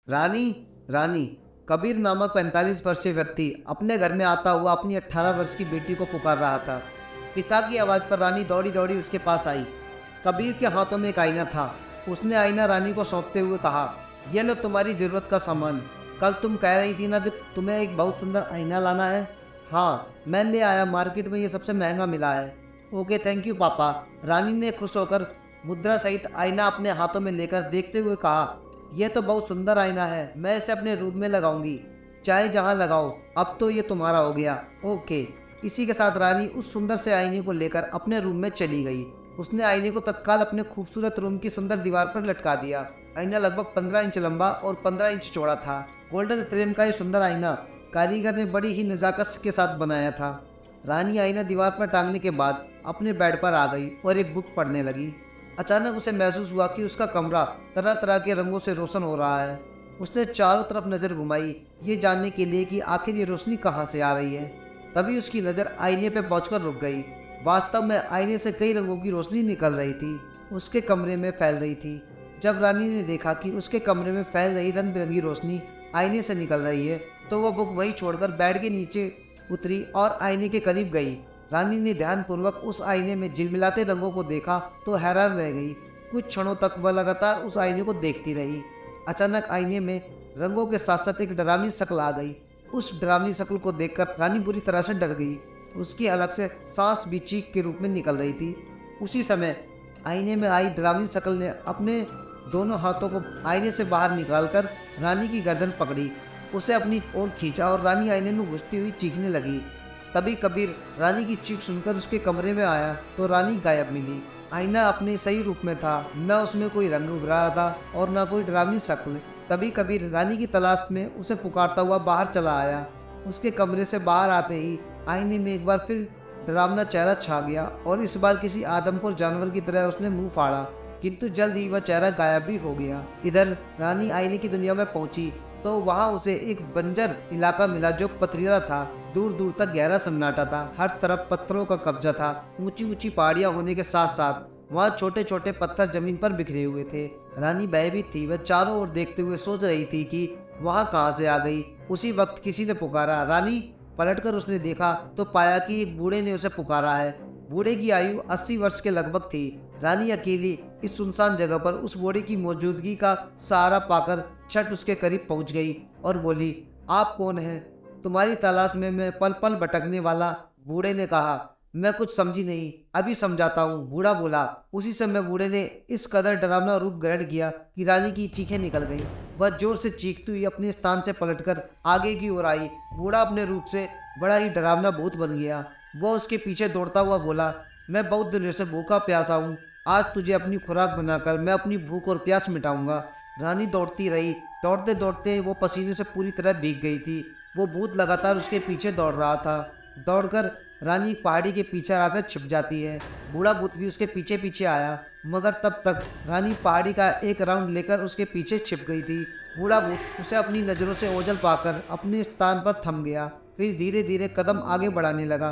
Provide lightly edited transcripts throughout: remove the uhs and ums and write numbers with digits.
रानी, रानी। कबीर नामक 45 वर्षीय व्यक्ति अपने घर में आता हुआ अपनी 18 वर्ष की बेटी को पुकार रहा था। पिता की आवाज़ पर रानी दौड़ी दौड़ी उसके पास आई। कबीर के हाथों में एक आईना था। उसने आईना रानी को सौंपते हुए कहा, यह लो तुम्हारी ज़रूरत का सामान। कल तुम कह रही थी ना कि तुम्हें एक बहुत सुंदर आईना लाना है। हाँ, मैं ले आया, मार्केट में ये सबसे महंगा मिला है। ओके, थैंक यू पापा। रानी ने खुश होकर मुद्रा सहित आईना अपने हाथों में लेकर देखते हुए कहा, यह तो बहुत सुंदर आईना है, मैं इसे अपने रूम में लगाऊंगी। चाहे जहां लगाओ, अब तो ये तुम्हारा हो गया। ओके। इसी के साथ रानी उस सुंदर से आईने को लेकर अपने रूम में चली गई। उसने आईने को तत्काल अपने खूबसूरत रूम की सुंदर दीवार पर लटका दिया। आईना लगभग 15 इंच लंबा और 15 इंच चौड़ा था। गोल्डन फ्रेम का ये सुंदर आईना कारीगर ने बड़ी ही नजाकत के साथ बनाया था। रानी आईना दीवार पर टांगने के बाद अपने बेड पर आ गई और एक बुक पढ़ने लगी। अचानक उसे महसूस हुआ कि उसका कमरा तरह तरह के रंगों से रोशन हो रहा है। उसने चारों तरफ नजर घुमाई, ये जानने के लिए कि आखिर ये रोशनी कहाँ से आ रही है। तभी उसकी नज़र आईने पर पहुंचकर रुक गई। वास्तव में आईने से कई रंगों की रोशनी निकल रही थी, उसके कमरे में फैल रही थी। जब रानी ने देखा कि उसके कमरे में फैल रही रंग बिरंगी रोशनी आईने से निकल रही है, तो वह बुक वहीं छोड़कर बेड के नीचे उतरी और आईने के करीब गई। रानी ने ध्यानपूर्वक उस आईने में झिलमिलाते रंगों को देखा तो हैरान रह गई। कुछ क्षणों तक वह लगातार उस आईने को देखती रही। अचानक आईने में रंगों के साथ साथ एक डरावनी शक्ल आ गई। उस डरावनी शक्ल को देखकर रानी बुरी तरह से डर गई। उसकी अलग से सांस भी चीख के रूप में निकल रही थी। उसी समय आईने में आई डरावनी शक्ल ने अपने दोनों हाथों को आईने से बाहर निकालकर रानी की गर्दन पकड़ी, उसे अपनी ओर खींचा और रानी आईने में घुसती हुई चीखने लगी। तभी कबीर रानी की चीख सुनकर उसके कमरे में आया तो रानी गायब मिली। आईना अपने सही रूप में था, न उसमें कोई रंग उभ रहा था और न कोई डरावनी शक्ल। तभी कबीर रानी की तलाश में उसे पुकारता हुआ बाहर चला आया। उसके कमरे से बाहर आते ही आईने में एक बार फिर डरावना चेहरा छा गया और इस बार किसी आदमखोर जानवर की तरह उसने मुंह फाड़ा, किंतु जल्द ही वह चेहरा गायब भी हो गया। इधर रानी आईने की दुनिया में पहुंची तो वहां उसे एक बंजर इलाका मिला जो पथरीला था। दूर दूर तक गहरा सन्नाटा था, हर तरफ पत्थरों का कब्जा था। ऊंची ऊंची पहाड़ियां होने के साथ साथ वहां छोटे छोटे पत्थर जमीन पर बिखरे हुए थे। रानी भयभीत थी, वह चारों ओर देखते हुए सोच रही थी कि वहां कहां से आ गई। उसी वक्त किसी ने पुकारा। रानी पलटकर उसने देखा तो पाया कि एक बूढ़े ने उसे पुकारा है। बूढ़े की आयु 80 वर्ष के लगभग थी। रानी अकेली इस सुनसान जगह पर उस बूढ़े की मौजूदगी का सहारा पाकर छठ उसके करीब पहुंच गई और बोली, आप कौन हैं? तुम्हारी तलाश में मैं पल पल भटकने वाला। बूढ़े ने कहा, मैं कुछ समझी नहीं, अभी समझाता हूँ, बूढ़ा बोला। उसी समय बूढ़े ने इस कदर डरावना रूप ग्रहण किया कि रानी की चीखें निकल गईं। वह जोर से चीखती हुई अपने स्थान से पलटकर आगे की ओर आई। बूढ़ा अपने रूप से बड़ा ही डरावना भूत बन गया। वह उसके पीछे दौड़ता हुआ बोला, मैं बहुत दिनों से भूखा प्यासा हूँ, आज तुझे अपनी खुराक बनाकर मैं अपनी भूख और प्यास मिटाऊंगा। रानी दौड़ती रही। दौड़ते दौड़ते वो पसीने से पूरी तरह भीग गई थी। वो भूत लगातार उसके पीछे दौड़ रहा था। दौड़कर रानी एक पहाड़ी के पीछे आकर छिप जाती है। बूढ़ा भूत भी उसके पीछे पीछे आया, मगर तब तक रानी पहाड़ी का एक राउंड लेकर उसके पीछे छिप गई थी। बूढ़ा भूत उसे अपनी नज़रों से ओझल पाकर अपने स्थान पर थम गया, फिर धीरे धीरे कदम आगे बढ़ाने लगा।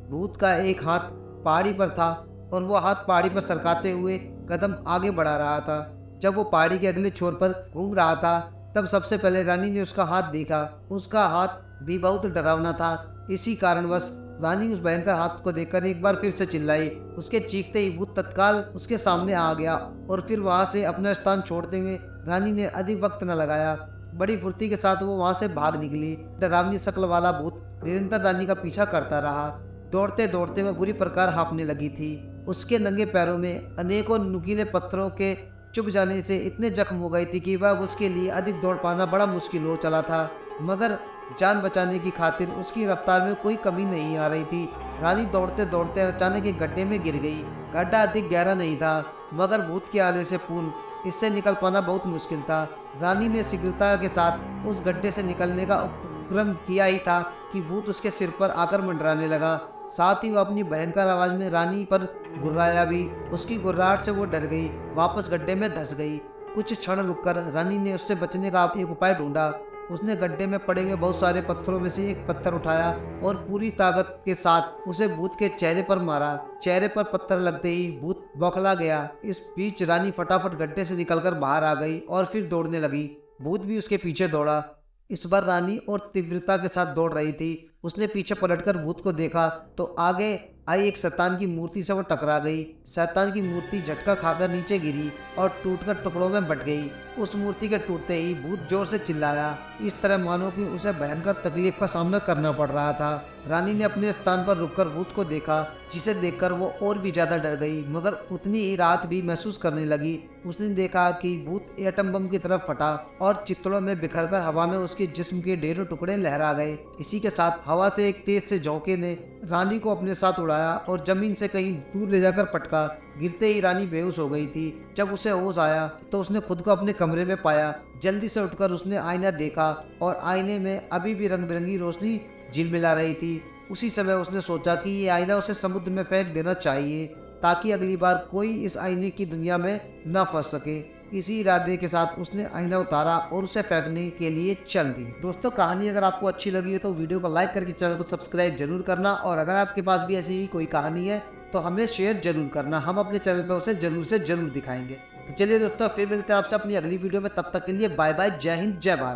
भूत का एक हाथ पहाड़ी पर था और वो हाथ पहाड़ी पर सरकाते हुए कदम आगे बढ़ा रहा था। जब वो पहाड़ी के अगले छोर पर घूम रहा था, तब सबसे पहले रानी ने उसका हाथ देखा। उसका हाथ भी बहुत डरावना था। इसी कारणवश रानी उस भयंकर हाथ को देखकर एक बार फिर से चिल्लाई। उसके चीखते ही भूत तत्काल उसके सामने आ गया और फिर वहां से अपना स्थान छोड़ते हुए रानी ने अधिक वक्त न लगाया। बड़ी फुर्ती के साथ वो वहां से भाग निकली। डरावनी शक्ल वाला भूत निरंतर रानी का पीछा करता रहा। दौड़ते दौड़ते वह बुरी प्रकार हाँफने लगी थी। उसके नंगे पैरों में अनेकों नुकीले पत्थरों के चुभ जाने से इतने जख्म हो गए थे कि वह उसके लिए अधिक दौड़ पाना बड़ा मुश्किल हो चला था। मगर जान बचाने की खातिर उसकी रफ्तार में कोई कमी नहीं आ रही थी। रानी दौड़ते दौड़ते अचानक एक गड्ढे में गिर गई। गड्ढा अधिक गहरा नहीं था, मगर भूत के आने से पूर्ण इससे निकल पाना बहुत मुश्किल था। रानी ने शीघ्रता के साथ उस गड्ढे से निकलने का उपक्रम किया ही था कि भूत उसके सिर पर आकर मंडराने लगा। साथ ही वह अपनी भयंकर आवाज में रानी पर गुर्राया भी। उसकी गुर्राहट से वो डर गई, वापस गड्ढे में धंस गई। कुछ क्षण रुककर रानी ने उससे बचने का एक उपाय ढूंढा। उसने गड्ढे में पड़े हुए बहुत सारे पत्थरों में से एक पत्थर उठाया और पूरी ताकत के साथ उसे भूत के चेहरे पर मारा। चेहरे पर पत्थर लगते ही भूत बौखला गया। इस बीच रानी फटाफट गड्ढे से निकलकर बाहर आ गई और फिर दौड़ने लगी। भूत भी उसके पीछे दौड़ा। इस बार रानी और तीव्रता के साथ दौड़ रही थी। उसने पीछे पलटकर भूत को देखा तो आगे आई एक शैतान की मूर्ति से वो टकरा गई। शैतान की मूर्ति झटका खाकर नीचे गिरी और टूटकर टुकड़ों में बट गई। उस मूर्ति के टूटते ही भूत जोर से चिल्लाया, इस तरह मानो कि उसे भयंकर तकलीफ का सामना करना पड़ रहा था। रानी ने अपने स्थान पर रुककर भूत को देखा, जिसे देखकर वो और भी ज्यादा डर गई, मगर उतनी ही राहत भी महसूस करने लगी। उसने देखा कि भूत एटम बम की तरफ फटा और चित्रों में बिखरकर हवा में उसके जिस्म के ढेरों टुकड़े लहरा गए। इसी के साथ हवा से एक तेज से झोंके ने रानी को अपने साथ उड़ाया और जमीन से कहीं दूर ले जाकर पटका। गिरते ही रानी बेहोश हो गई थी। जब उसे होश आया तो उसने खुद को अपने कमरे में पाया। जल्दी से उठकर उसने आईना देखा और आईने में अभी भी रंग बिरंगी रोशनी झिलमिला रही थी। उसी समय उसने सोचा कि ये आईना उसे समुद्र में फेंक देना चाहिए, ताकि अगली बार कोई इस आईने की दुनिया में न फंस सके। इसी इरादे के साथ उसने आईना उतारा और उसे फेंकने के लिए चल दी। दोस्तों, कहानी अगर आपको अच्छी लगी हो तो वीडियो को लाइक करके चैनल को सब्सक्राइब जरूर करना, और अगर आपके पास भी ऐसी ही कोई कहानी है तो हमें शेयर जरूर करना। हम अपने चैनल पर उसे जरूर से जरूर दिखाएंगे। तो चलिए दोस्तों, फिर मिलते हैं आपसे अपनी अगली वीडियो में। तब तक के लिए बाय बाय। जय हिंद, जय भारत।